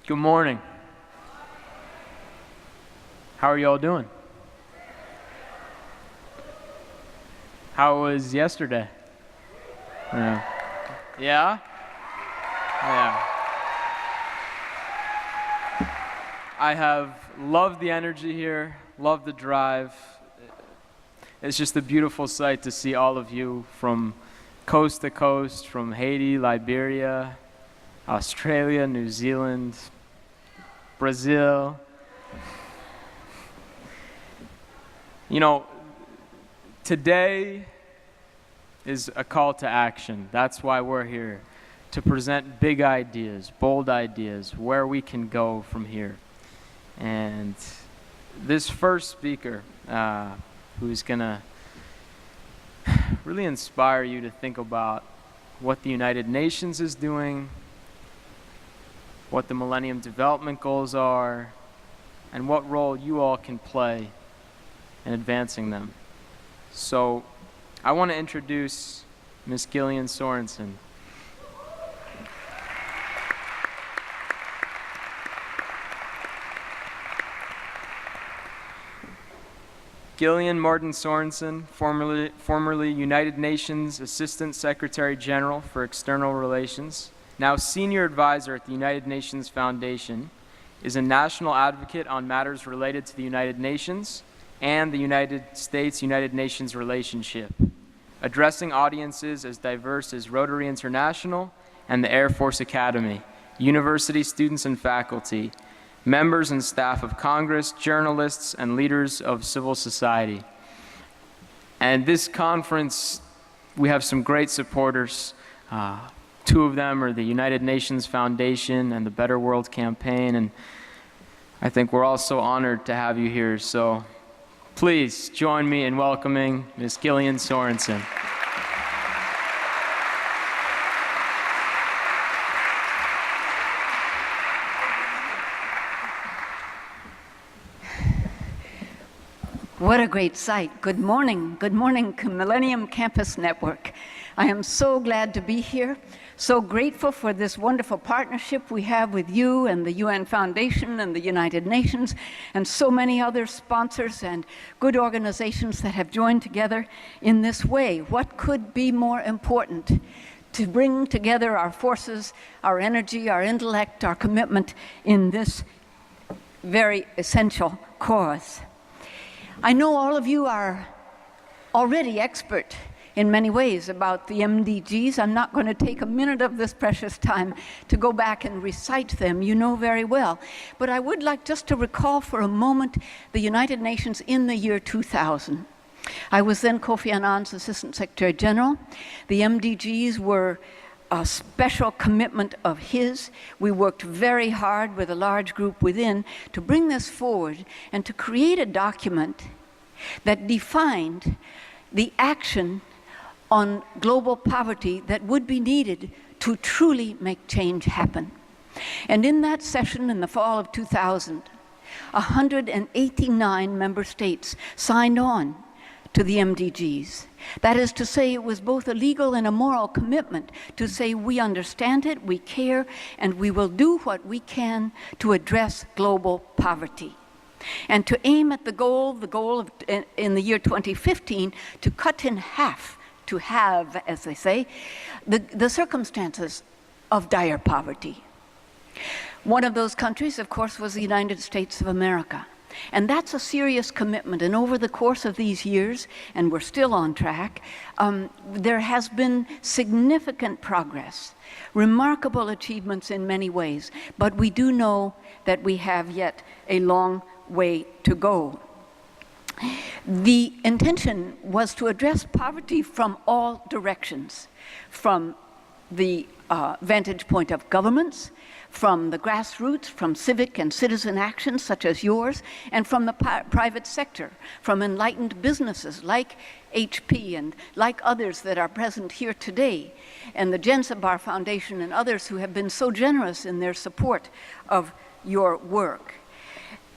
Good morning. How are you all doing? How was yesterday? Yeah? Yeah. I have loved the energy here, loved the drive. It's just a beautiful sight to see all of you from coast to coast, from Haiti, Liberia, Australia, New Zealand, Brazil. You know, today is a call to action. That's why we're here, to present big ideas, bold ideas, where we can go from here. And this first speaker, who's gonna really inspire you to think about what the United Nations is doing, what the Millennium Development Goals are, and what role you all can play in advancing them. So I want to introduce Ms. Gillian Sorensen. Gillian Martin Sorensen, formerly United Nations Assistant Secretary General for External Relations, now Senior Advisor at the United Nations Foundation, is a national advocate on matters related to the United Nations and the United States-United Nations relationship, addressing audiences as diverse as Rotary International and the Air Force Academy, university students and faculty, members and staff of Congress, journalists, and leaders of civil society. And this conference, we have some great supporters. Two of them are the United Nations Foundation and the Better World Campaign, and I think we're all so honored to have you here. So please join me in welcoming Ms. Gillian Sorensen. What a great sight. Good morning, Millennium Campus Network. I am so glad to be here, so grateful for this wonderful partnership we have with you and the UN Foundation and the United Nations and so many other sponsors and good organizations that have joined together in this way. What could be more important? To bring together our forces, our energy, our intellect, our commitment in this very essential cause. I know all of you are already expert in many ways about the MDGs. I'm not going to take a minute of this precious time to go back and recite them. You know very well. But I would like just to recall for a moment the United Nations in the year 2000. I was then Kofi Annan's Assistant Secretary General. The MDGs were a special commitment of his. We worked very hard with a large group within to bring this forward and to create a document that defined the action on global poverty that would be needed to truly make change happen. And in that session in the fall of 2000, 189 member states signed on to the MDGs. That is to say, it was both a legal and a moral commitment to say we understand it, we care, and we will do what we can to address global poverty. And to aim at the goal of, in the year 2015, to cut in half, to have, as they say, the circumstances of dire poverty. One of those countries, of course, was the United States of America. And that's a serious commitment. And over the course of these years, and we're still on track, there has been significant progress, remarkable achievements in many ways. But we do know that we have yet a long way to go. The intention was to address poverty from all directions, from the vantage point of governments, from the grassroots, from civic and citizen actions such as yours, and from the private sector, from enlightened businesses like HP and like others that are present here today, and the Jensenbar Foundation and others who have been so generous in their support of your work.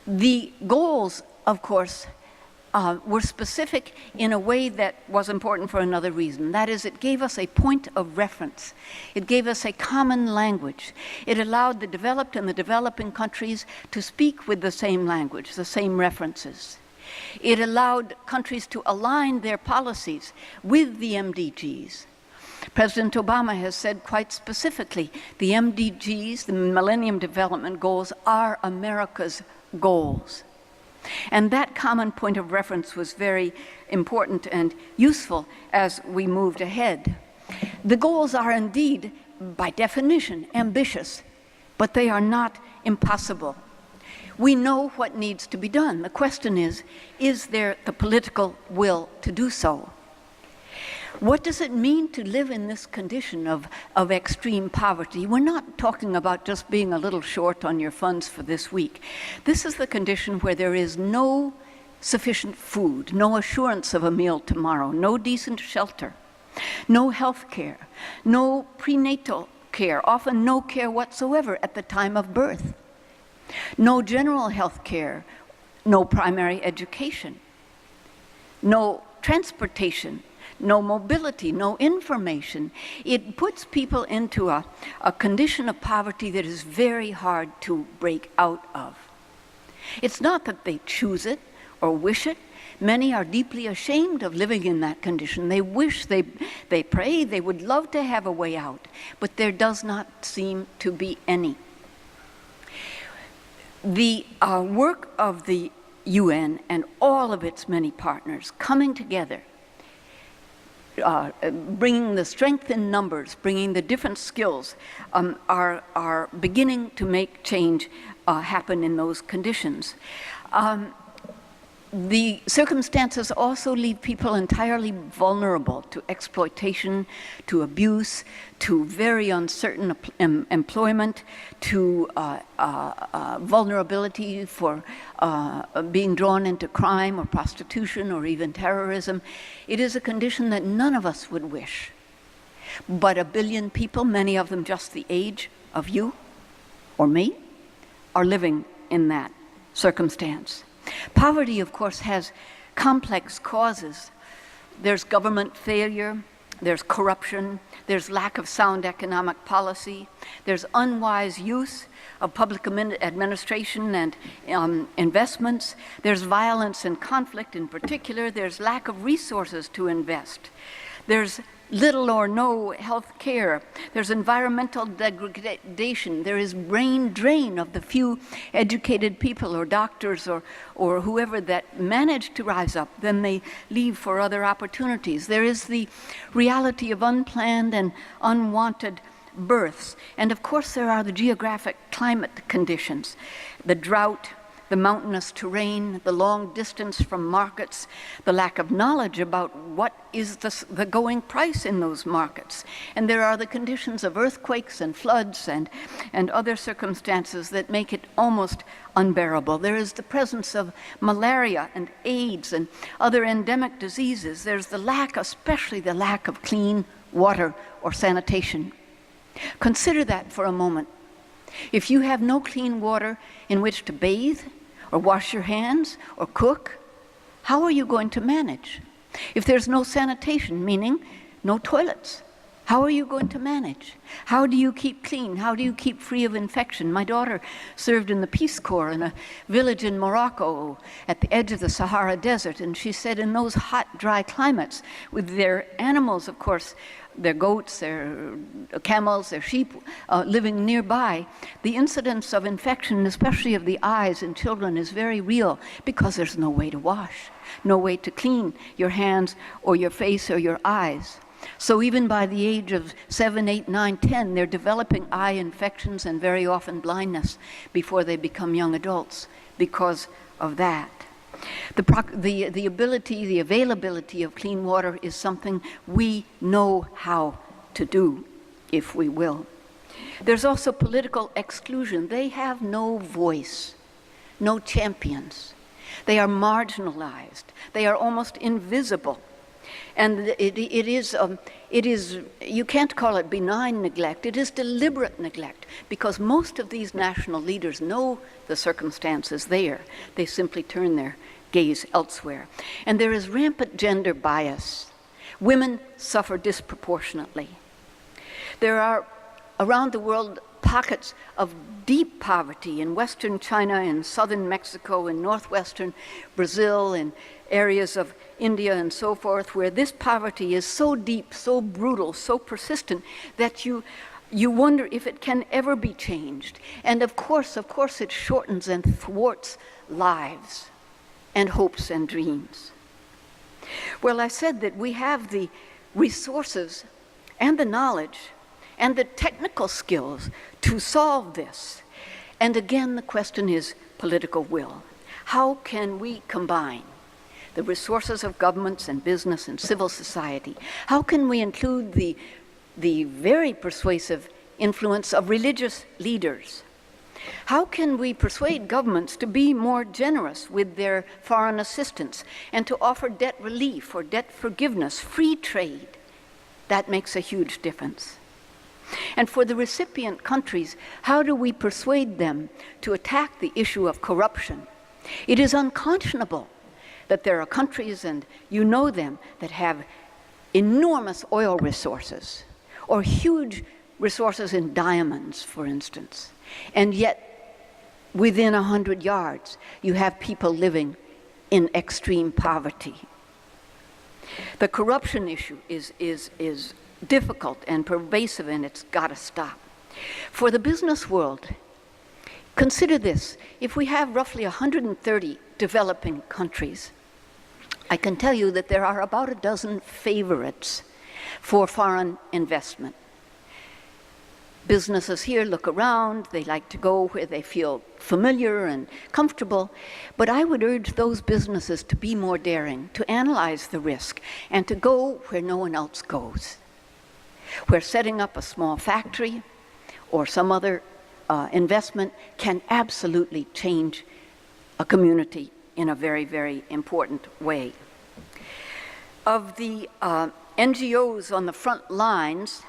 The goals, of course, were specific in a way that was important for another reason. That is, it gave us a point of reference. It gave us a common language. It allowed the developed and the developing countries to speak with the same language, the same references. It allowed countries to align their policies with the MDGs. President Obama has said quite specifically, the MDGs, the Millennium Development Goals, are America's goals. And that common point of reference was very important and useful as we moved ahead. The goals are indeed, by definition, ambitious, but they are not impossible. We know what needs to be done. The question is there the political will to do so? What does it mean to live in this condition of extreme poverty? We're not talking about just being a little short on your funds for this week. This is the condition where there is no sufficient food, no assurance of a meal tomorrow, no decent shelter, no health care, no prenatal care, often no care whatsoever at the time of birth, no general health care, no primary education, no transportation, no mobility, no information. It puts people into a condition of poverty that is very hard to break out of. It's not that they choose it or wish it. Many are deeply ashamed of living in that condition. They wish, they pray, they would love to have a way out, but there does not seem to be any. The work of the UN and all of its many partners coming together, bringing the strength in numbers, bringing the different skills, are beginning to make change happen in those conditions. The circumstances also leave people entirely vulnerable to exploitation, to abuse, to very uncertain employment, to vulnerability for being drawn into crime or prostitution or even terrorism. It is a condition that none of us would wish. But 1 billion people, many of them just the age of you or me, are living in that circumstance. Poverty, of course, has complex causes. There's government failure, there's corruption, there's lack of sound economic policy, there's unwise use of public administration and investments, there's violence and conflict in particular, there's lack of resources to invest, there's little or no health care, there's environmental degradation, there is brain drain of the few educated people or doctors or whoever that manage to rise up, then they leave for other opportunities. There is the reality of unplanned and unwanted births. And of course there are the geographic climate conditions, the drought, the mountainous terrain, the long distance from markets, the lack of knowledge about what is the going price in those markets. And there are the conditions of earthquakes and floods and other circumstances that make it almost unbearable. There is the presence of malaria and AIDS and other endemic diseases. There's the lack, especially the lack of clean water or sanitation. Consider that for a moment. If you have no clean water in which to bathe, or wash your hands, or cook, how are you going to manage? If there's no sanitation, meaning no toilets, how are you going to manage? How do you keep clean? How do you keep free of infection? My daughter served in the Peace Corps in a village in Morocco at the edge of the Sahara Desert, and she said in those hot, dry climates, with their animals, of course, their goats, their camels, their sheep living nearby, the incidence of infection, especially of the eyes in children, is very real because there's no way to wash, no way to clean your hands or your face or your eyes. So even by the age of 7, 8, 9, 10, they're developing eye infections and very often blindness before they become young adults because of that. The ability, the availability of clean water is something we know how to do, if we will. There's also political exclusion. They have no voice, no champions. They are marginalized. They are almost invisible. And it is, you can't call it benign neglect, it is deliberate neglect, because most of these national leaders know the circumstances there. They simply turn their gaze elsewhere. And there is rampant gender bias. Women suffer disproportionately. There are, around the world, pockets of deep poverty in Western China, in southern Mexico, in northwestern Brazil, in areas of India and so forth, where this poverty is so deep, so brutal, so persistent, that you wonder if it can ever be changed. And of course, it shortens and thwarts lives and hopes and dreams. Well, I said that we have the resources and the knowledge and the technical skills to solve this. And again, the question is political will. How can we combine the resources of governments and business and civil society? How can we include the very persuasive influence of religious leaders? How can we persuade governments to be more generous with their foreign assistance and to offer debt relief or debt forgiveness, free trade? That makes a huge difference. And for the recipient countries, how do we persuade them to attack the issue of corruption? It is unconscionable that there are countries, and you know them, that have enormous oil resources or huge resources in diamonds, for instance. And yet, within 100 yards, you have people living in extreme poverty. The corruption issue is difficult and pervasive, and it's got to stop. For the business world, consider this. If we have roughly 130 developing countries, I can tell you that there are about a dozen favorites for foreign investment. Businesses here look around, they like to go where they feel familiar and comfortable, but I would urge those businesses to be more daring, to analyze the risk, and to go where no one else goes, where setting up a small factory or some other investment can absolutely change a community in a very, very important way. Of the NGOs on the front lines,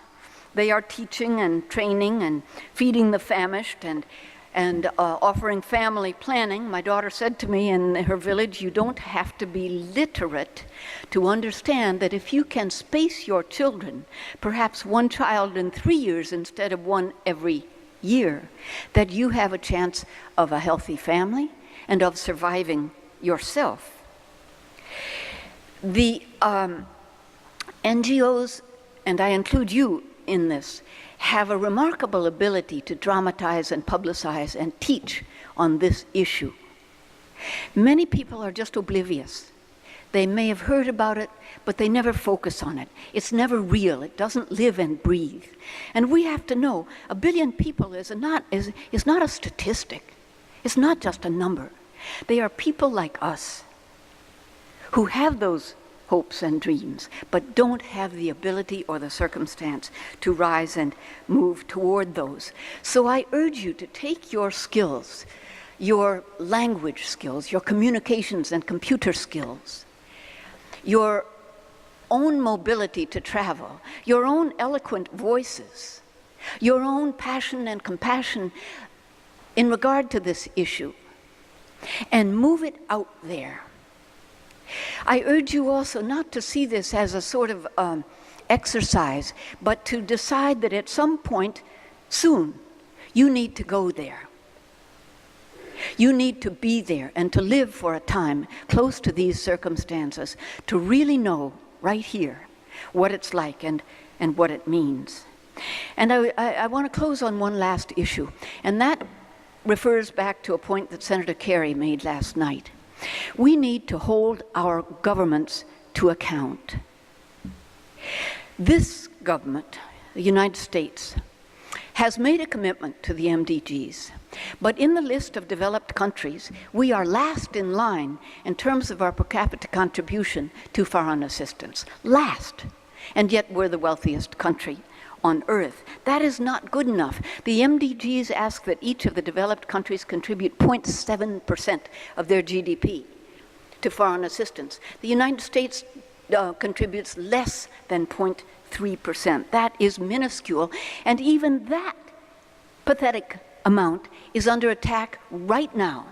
they are teaching and training and feeding the famished and offering family planning. My daughter said to me in her village, you don't have to be literate to understand that if you can space your children, perhaps one child in 3 years instead of one every year, that you have a chance of a healthy family and of surviving yourself. The NGOs, and I include you in this, have a remarkable ability to dramatize and publicize and teach on this issue. Many people are just oblivious. They may have heard about it, but they never focus on it. It's never real. It doesn't live and breathe. And we have to know 1 billion people is not a statistic. It's not just a number. They are people like us who have those hopes and dreams, but don't have the ability or the circumstance to rise and move toward those. So I urge you to take your skills, your language skills, your communications and computer skills, your own mobility to travel, your own eloquent voices, your own passion and compassion in regard to this issue, and move it out there. I urge you also not to see this as a sort of exercise, but to decide that at some point soon you need to go there. You need to be there and to live for a time close to these circumstances to really know right here what it's like and what it means. And I want to close on one last issue, and that refers back to a point that Senator Kerry made last night. We need to hold our governments to account. This government, the United States, has made a commitment to the MDGs, but in the list of developed countries, we are last in line in terms of our per capita contribution to foreign assistance. Last, and yet we're the wealthiest country on earth. That is not good enough. The MDGs ask that each of the developed countries contribute 0.7% of their GDP to foreign assistance. The United States contributes less than 0.3%. That is minuscule, and even that pathetic amount is under attack right now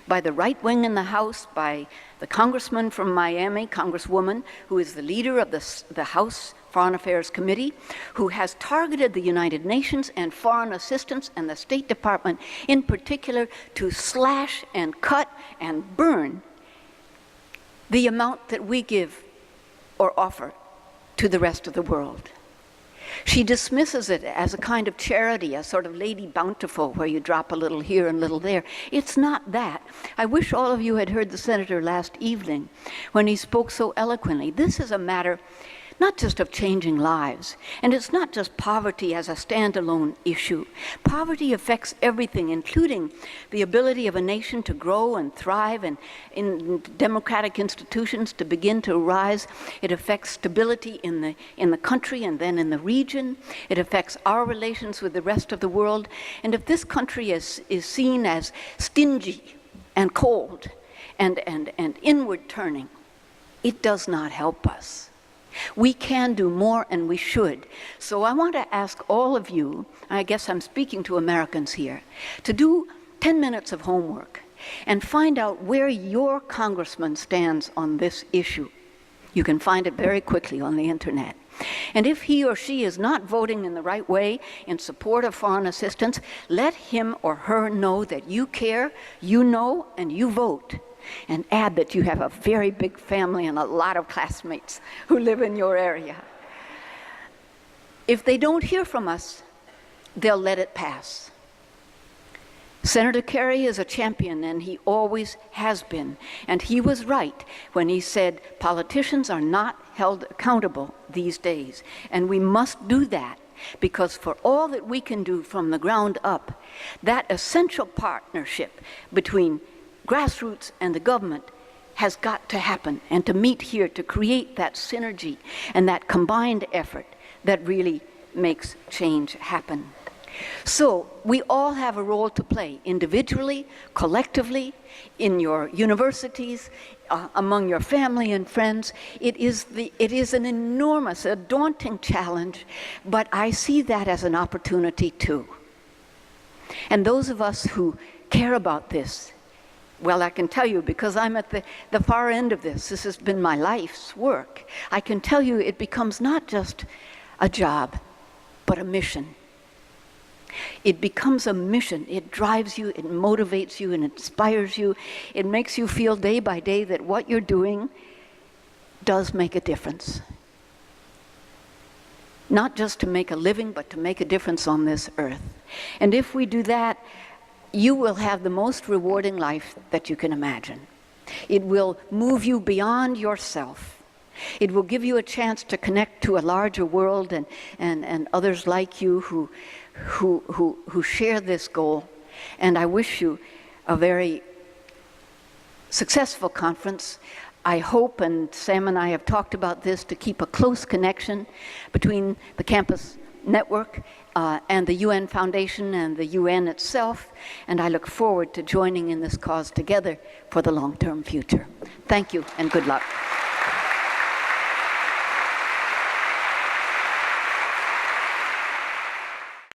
by the right wing in the House, by the congressman from Miami, Congresswoman, who is the leader of the House Foreign Affairs Committee, who has targeted the United Nations and foreign assistance and the State Department in particular to slash and cut and burn the amount that we give or offer to the rest of the world. She dismisses it as a kind of charity, a sort of Lady Bountiful, where you drop a little here and a little there. It's not that. I wish all of you had heard the senator last evening when he spoke so eloquently. This is a matter not just of changing lives, and it's not just poverty as a standalone issue. Poverty affects everything, including the ability of a nation to grow and thrive, and in democratic institutions to begin to rise. It affects stability in the country and then in the region. It affects our relations with the rest of the world. And if this country is seen as stingy and cold and inward turning, it does not help us. We can do more, and we should. So I want to ask all of you, I guess I'm speaking to Americans here, to do 10 minutes of homework and find out where your congressman stands on this issue. You can find it very quickly on the internet. And if he or she is not voting in the right way in support of foreign assistance, let him or her know that you care, you know, and you vote. And add that you have a very big family and a lot of classmates who live in your area. If they don't hear from us, they'll let it pass. Senator Kerry is a champion, and he always has been. And he was right when he said politicians are not held accountable these days. And we must do that, because for all that we can do from the ground up, that essential partnership between grassroots and the government has got to happen, and to meet here to create that synergy and that combined effort that really makes change happen. So we all have a role to play, individually, collectively, in your universities, among your family and friends. It is an enormous, a daunting challenge, but I see that as an opportunity too. And those of us who care about this, well, I can tell you, because I'm at the far end of this has been my life's work, I can tell you it becomes not just a job, but a mission. It becomes a mission. It drives you, it motivates you, and inspires you. It makes you feel day by day that what you're doing does make a difference. Not just to make a living, but to make a difference on this earth. And if we do that, you will have the most rewarding life that you can imagine. It will move you beyond yourself. It will give you a chance to connect to a larger world and others like you who share this goal. And I wish you a very successful conference. I hope, and Sam and I have talked about this, to keep a close connection between the campus network and the UN Foundation and the UN itself, and I look forward to joining in this cause together for the long-term future. Thank you, and good luck.